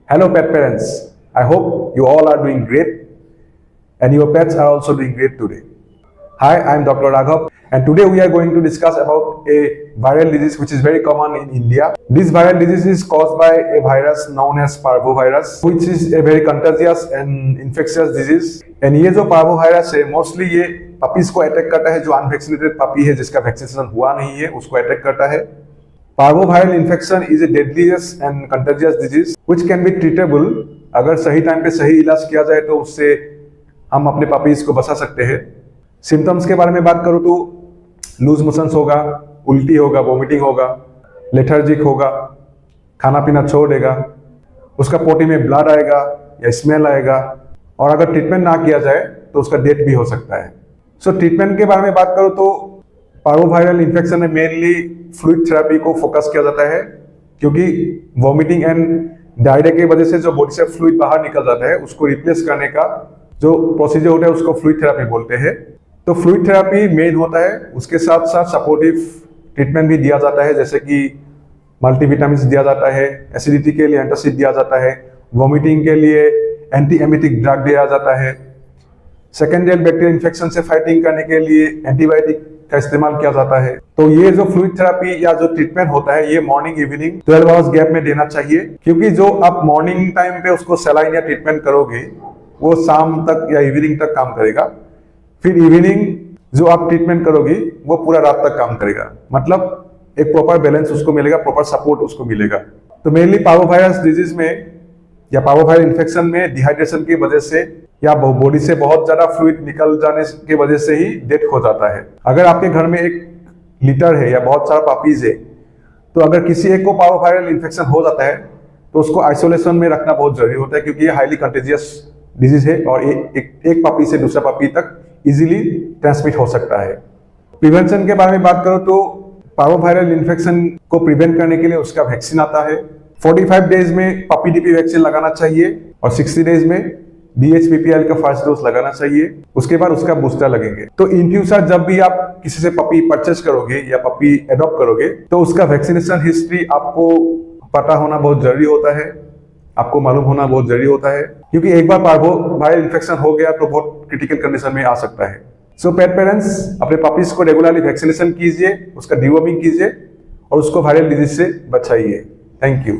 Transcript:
Hello, pet parents. I hope you all are doing great and your pets are also doing great today. Hi, I'm Dr. Raghav, and today we are going to discuss about a viral disease which is very common in India. This viral disease is caused by a virus known as parvovirus, which is a very contagious and infectious disease. And ये जो parvovirus है, mostly ये puppies को attack करता है, जो unvaccinated puppy है, जिसका वैक्सीनेशन हुआ नहीं है, उसको अटैक करता है. Parvoviral infection is a deadliest and contagious disease which can be treatable. अगर सही टाइम पे सही इलाज किया जाए तो उससे हम अपने पपीज को बचा सकते हैं. सिम्टम्स के बारे में बात करूँ तो लूज मोशंस होगा, उल्टी होगा, वोमिटिंग होगा, लेथर्जिक होगा, खाना पीना छोड़ देगा, उसका पोटी में ब्लड आएगा या स्मेल आएगा, और अगर ट्रीटमेंट ना किया जाए तो उसका डेथ भी हो सकता है. ट्रीटमेंट के बारे में बात करूँ तो पार्वोवायरल इन्फेक्शन में मेनली फ्लूइड थेरेपी को फोकस किया जाता है, क्योंकि वॉमिटिंग एंड डायरिया की वजह से जो बॉडी से फ्लूइड बाहर निकल जाता है उसको रिप्लेस करने का जो प्रोसीजर होता है उसको फ्लूइड थेरेपी बोलते हैं. तो फ्लूइड थेरेपी मेन होता है, उसके साथ साथ सपोर्टिव ट्रीटमेंट भी दिया जाता है, जैसे कि मल्टीविटामिन दिया जाता है, एसिडिटी के लिए एंटासिड दिया जाता है, वॉमिटिंग के लिए एंटी एमिटिक ड्रग दिया जाता है, सेकेंडरी बैक्टीरियल इन्फेक्शन से फाइटिंग करने के लिए एंटीबायोटिक का इस्तेमाल किया जाता है. तो ये जो फ्लूइड थेरेपी या जो ट्रीटमेंट होता है ये मॉर्निंग इवनिंग 12 आवर्स गैप में देना चाहिए, क्योंकि जो आप मॉर्निंग टाइम पे उसको सलाइन या ट्रीटमेंट करोगे वो शाम तक या इवनिंग तक काम करेगा. फिर इवनिंग जो आप ट्रीटमेंट करोगे वो पूरा रात तक काम करेगा. मतलब एक प्रॉपर बैलेंस उसको मिलेगा, प्रॉपर सपोर्ट उसको मिलेगा. तो मेनली पार्वोवायरस डिजीज में या पार्वोवायरल इन्फेक्शन में डिहाइड्रेशन की वजह से या बॉडी से बहुत ज्यादा फ्लूइड निकल जाने की वजह से ही डेथ हो जाता है. अगर आपके घर में एक लिटर है या बहुत सारा पपीज है, तो अगर किसी एक को पार्वोवायरल इन्फेक्शन हो जाता है तो उसको आइसोलेशन में रखना बहुत जरूरी होता है, क्योंकि ये हाईली कंटेजियस डिजीज है और एक पपी से दूसरा पपी तक इजीली ट्रांसमिट हो सकता है. प्रिवेंशन के बारे में बात करो तो पार्वोवायरल इन्फेक्शन को प्रिवेंट करने के लिए उसका वैक्सीन आता है. 45 डेज में पपी डीपी वैक्सीन लगाना चाहिए और 60 डेज में DHPPL का फर्स्ट डोज लगाना चाहिए. उसके बाद उसका बूस्टर लगेंगे. तो इन फ्यूचर जब भी आप किसी से पपी परचेस करोगे या पपी एडॉप्ट करोगे तो उसका वैक्सीनेशन हिस्ट्री आपको पता होना बहुत जरूरी होता है, आपको मालूम होना बहुत जरूरी होता है, क्योंकि एक बार पार्वोवायरल इन्फेक्शन हो गया तो बहुत क्रिटिकल कंडीशन में आ सकता है. पेट पेरेंट्स अपने पपीज को रेगुलरली वैक्सीनेशन कीजिए, उसका डिवॉर्मिंग कीजिए और उसको वायरल डिजीज से बचाइए. Thank you.